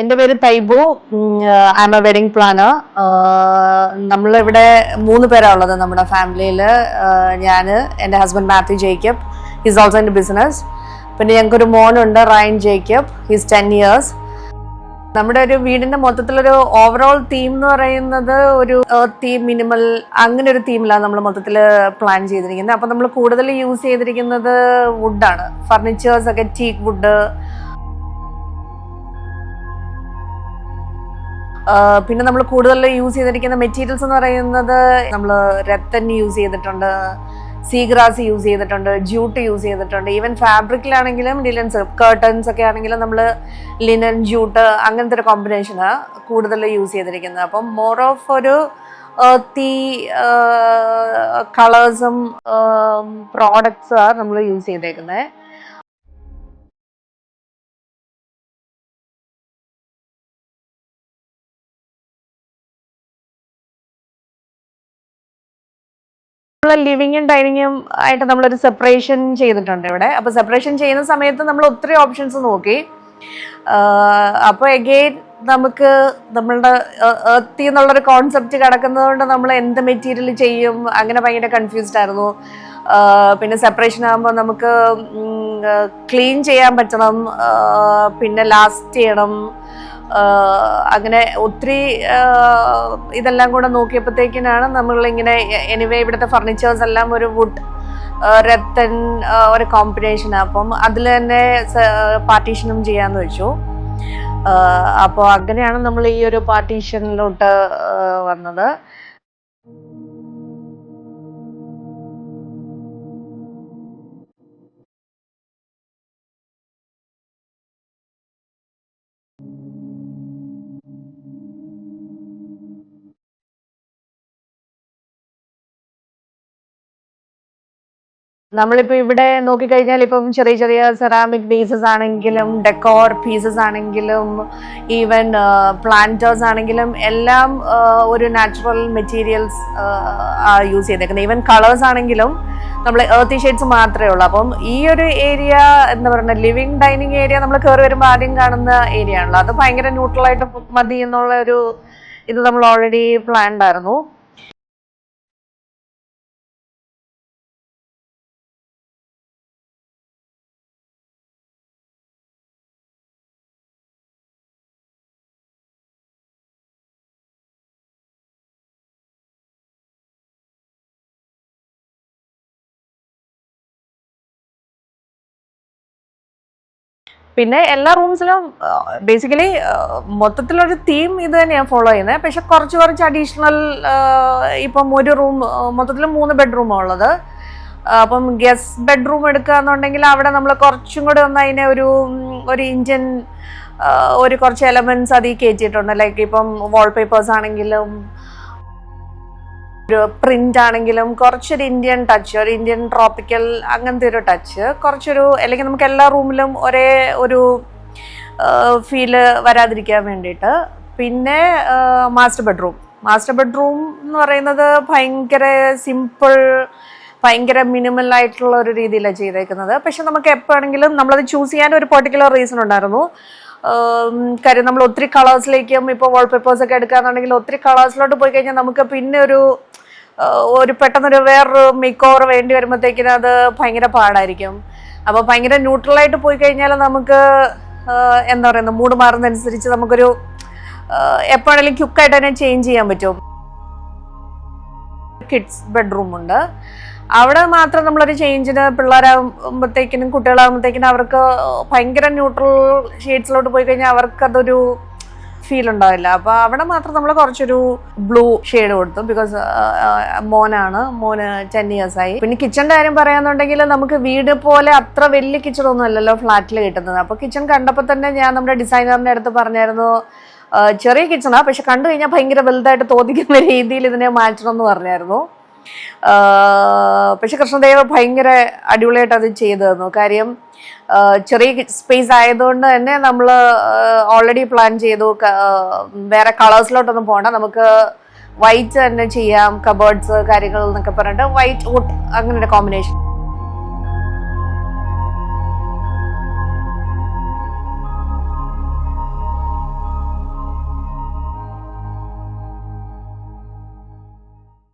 എൻ്റെ പേര് Thaibu. I am a wedding planner. നമ്മളിവിടെ 3 പേരാണ് ഉള്ളത് നമ്മുടെ ഫാമിലിയിൽ. ഞാൻ, എൻ്റെ husband Mathew Jacob, his also in business. പിന്നെ ഞങ്ങൾക്കൊരു മോനുണ്ട്, റയൻ ജേക്കബ്, ഹിസ് 10 years. നമ്മുടെ ഒരു വീടിന്റെ മൊത്തത്തിലൊരു ഓവറോൾ തീം എന്ന് പറയുന്നത് ഒരു തീം, മിനിമൽ, അങ്ങനെ ഒരു തീമിലാണ് നമ്മൾ മൊത്തത്തിൽ പ്ലാൻ ചെയ്തിരിക്കുന്നത്. അപ്പം നമ്മൾ കൂടുതൽ യൂസ് ചെയ്തിരിക്കുന്നത് വുഡാണ്. ഫർണിച്ചേഴ്സ് ഒക്കെ ടീക്ക് വുഡ്. പിന്നെ നമ്മൾ കൂടുതൽ യൂസ് ചെയ്തിരിക്കുന്ന മെറ്റീരിയൽസ് എന്ന് പറയുന്നത് നമ്മൾ രത്തൻ യൂസ് ചെയ്തിട്ടുണ്ട്, സീഗ്രാസ് യൂസ് ചെയ്തിട്ടുണ്ട്, ജൂട്ട് യൂസ് ചെയ്തിട്ടുണ്ട്. ഈവൻ ഫാബ്രിക്കിലാണെങ്കിലും ലിനൻസ്, കർട്ടൻസ് ഒക്കെ ആണെങ്കിലും നമ്മൾ ലിനൻ, ജൂട്ട്, അങ്ങനത്തെ ഒരു കോമ്പിനേഷനാണ് കൂടുതൽ യൂസ് ചെയ്തിരിക്കുന്നത്. അപ്പം മോർ ഓഫ് ഒരു എർത്തി കളേഴ്സും പ്രോഡക്ട്സാണ് നമ്മൾ യൂസ് ചെയ്തേക്കുന്നത്. ലിവിങ്ങും ഡൈനിങ്ങും ആയിട്ട് നമ്മളൊരു സെപ്പറേഷൻ ചെയ്തിട്ടുണ്ട് ഇവിടെ. അപ്പോൾ സെപ്പറേഷൻ ചെയ്യുന്ന സമയത്ത് നമ്മൾ ഒത്തിരി ഓപ്ഷൻസ് നോക്കി. അപ്പോൾ എഗെയിൻ നമുക്ക് നമ്മളുടെ എർത്തി എന്നുള്ളൊരു കോൺസെപ്റ്റ് കിടക്കുന്നത് കൊണ്ട് നമ്മൾ എന്ത് മെറ്റീരിയൽ ചെയ്യും, അങ്ങനെ ഭയങ്കര കൺഫ്യൂസ്ഡ് ആയിരുന്നു. പിന്നെ സെപ്പറേഷൻ ആകുമ്പോൾ നമുക്ക് ക്ലീൻ ചെയ്യാൻ പറ്റണം, പിന്നെ ലാസ്റ്റ് ചെയ്യണം. അങ്ങനെ ഒത്തിരി ഇതെല്ലാം കൂടെ നോക്കിയപ്പോഴത്തേക്കിനാണ് നമ്മളിങ്ങനെ എനിവേ ഇവിടുത്തെ ഫർണിച്ചേഴ്സ് എല്ലാം ഒരു വുഡ് രത്തൻ ഒരു കോമ്പിനേഷനാണ്. അപ്പം അതിൽ തന്നെ പാർട്ടീഷനും ചെയ്യാന്ന് വെച്ചു. അപ്പോൾ അങ്ങനെയാണ് നമ്മൾ ഈ ഒരു പാർട്ടീഷനിലോട്ട് വന്നത്. നമ്മളിപ്പോൾ ഇവിടെ നോക്കിക്കഴിഞ്ഞാൽ ഇപ്പം ചെറിയ ചെറിയ സെറാമിക് പീസസ് ആണെങ്കിലും ഡെക്കോർ പീസസ് ആണെങ്കിലും ഈവൻ പ്ലാന്റേഴ്സ് ആണെങ്കിലും എല്ലാം ഒരു നാച്ചുറൽ മെറ്റീരിയൽസ് യൂസ് ചെയ്തേക്കുന്നത്. ഈവൻ കളേഴ്സ് ആണെങ്കിലും നമ്മൾ എർത്തി ഷെയ്ഡ്സ് മാത്രമേ ഉള്ളൂ. അപ്പം ഈ ഒരു ഏരിയ എന്താ പറയുക, ലിവിങ് ഡൈനിങ് ഏരിയ നമ്മൾ കയറി വരുമ്പോൾ ആദ്യം കാണുന്ന ഏരിയ ആണല്ലോ. അത് ഭയങ്കര ന്യൂട്രലായിട്ട് മതി എന്നുള്ള ഒരു ഇത് നമ്മൾ ഓൾറെഡി പ്ലാൻഡ് ആയിരുന്നു. പിന്നെ എല്ലാ റൂംസിലും ബേസിക്കലി മൊത്തത്തിലൊരു തീം ഇത് തന്നെയാണ് ഫോളോ ചെയ്യുന്നത്. പക്ഷെ കുറച്ച് അഡീഷണൽ, ഇപ്പം ഒരു റൂം മൊത്തത്തിൽ 3 ബെഡ്റൂമാണ് ഉള്ളത്. അപ്പം ഗസ്റ്റ് ബെഡ്റൂം എടുക്കുക എന്നുണ്ടെങ്കിൽ അവിടെ നമ്മൾ കുറച്ചും കൂടെ ഒന്ന് അതിനെ ഒരു ഇന്ത്യൻ ഒരു കുറച്ച് എലമെന്റ്സ് അതിൽ കയറ്റിയിട്ടുണ്ട്. ലൈക്ക് ഇപ്പം വാൾപേപ്പേഴ്സ് ആണെങ്കിലും ഒരു പ്രിന്റ് ആണെങ്കിലും കുറച്ചൊരു ഇന്ത്യൻ ടച്ച്, ഒരു ഇന്ത്യൻ ട്രോപ്പിക്കൽ അങ്ങനത്തെ ഒരു ടച്ച്, കുറച്ചൊരു, അല്ലെങ്കിൽ നമുക്ക് എല്ലാ റൂമിലും ഒരേ ഒരു ഫീല് വരാതിരിക്കാൻ വേണ്ടിയിട്ട്. പിന്നെ മാസ്റ്റർ ബെഡ്റൂം എന്ന് പറയുന്നത് ഭയങ്കര സിമ്പിൾ, ഭയങ്കര മിനിമൽ ആയിട്ടുള്ള ഒരു രീതിയിലാണ് ചെയ്തേക്കുന്നത്. പക്ഷെ നമുക്ക് എപ്പോഴാണെങ്കിലും നമ്മളത് ചൂസ് ചെയ്യാൻ ഒരു പെർട്ടിക്കുലർ റീസൺ ഉണ്ടായിരുന്നു. കാര്യം നമ്മൾ ഒത്തിരി കളേഴ്സിലേക്കും ഇപ്പോൾ വാൾപേപ്പേഴ്സ് ഒക്കെ എടുക്കുകയാണെന്നുണ്ടെങ്കിൽ ഒത്തിരി കളേഴ്സിലോട്ട് പോയി കഴിഞ്ഞാൽ നമുക്ക് പിന്നെ ഒരു പെട്ടെന്നൊരു വേറൊരു മേക്ക് ഓവർ വേണ്ടി വരുമ്പോഴത്തേക്കിനും അത് ഭയങ്കര പാടായിരിക്കും. അപ്പോൾ ഭയങ്കര ന്യൂട്രലായിട്ട് പോയി കഴിഞ്ഞാൽ നമുക്ക് എന്താ പറയുന്നത്, മൂഡ് മാറുന്നതനുസരിച്ച് നമുക്കൊരു എപ്പോഴാണെങ്കിലും ക്യുക്കായിട്ട് തന്നെ ചേഞ്ച് ചെയ്യാൻ പറ്റും. കിഡ്സ് ബെഡ്റൂം ഉണ്ട്. അവിടെ മാത്രം നമ്മളൊരു ചേഞ്ചിന്, പിള്ളേരാകുമ്പോഴത്തേക്കിനും കുട്ടികളാകുമ്പോഴത്തേക്കിനും അവർക്ക് ഭയങ്കര ന്യൂട്രൽ ഷെയ്ഡ്സിലോട്ട് പോയി കഴിഞ്ഞാൽ അവർക്കതൊരു ഫീൽ ഉണ്ടാവില്ല. അപ്പോൾ അവിടെ മാത്രം നമ്മൾ കുറച്ചൊരു ബ്ലൂ ഷെയ്ഡ് കൊടുത്തു. ബിക്കോസ് മോന് 10 years ആയി. പിന്നെ കിച്ചണിന്റെ കാര്യം പറയാന്നുണ്ടെങ്കിൽ നമുക്ക് വീട് പോലെ അത്ര വലിയ കിച്ചണൊന്നും അല്ലല്ലോ ഫ്ലാറ്റിൽ കിട്ടുന്നത്. അപ്പോൾ കിച്ചൺ കണ്ടപ്പോൾ തന്നെ ഞാൻ നമ്മുടെ ഡിസൈനറിന്റെ അടുത്ത് പറഞ്ഞായിരുന്നു, ചെറിയ കിച്ചണാ പക്ഷെ കണ്ടു കഴിഞ്ഞാൽ ഭയങ്കര വലുതായിട്ട് തോന്നിക്കുന്ന രീതിയിൽ ഇതിനെ മാറ്റണം എന്ന് പറഞ്ഞായിരുന്നു. പക്ഷെ കൃഷ്ണദേവ് ഭയങ്കര അടിപൊളിയായിട്ട് അത് ചെയ്തു തന്നു. കാര്യം ചെറിയ സ്പേസ് ആയതുകൊണ്ട് തന്നെ നമ്മൾ ഓൾറെഡി പ്ലാൻ ചെയ്തു വേറെ കളേഴ്സിലോട്ടൊന്നും പോകണ്ട, നമുക്ക് വൈറ്റ് തന്നെ ചെയ്യാം, കബേർഡ്സ് കാര്യങ്ങൾ എന്നൊക്കെ പറഞ്ഞിട്ട് വൈറ്റ് വുഡ് അങ്ങനെ ഒരു കോമ്പിനേഷൻ.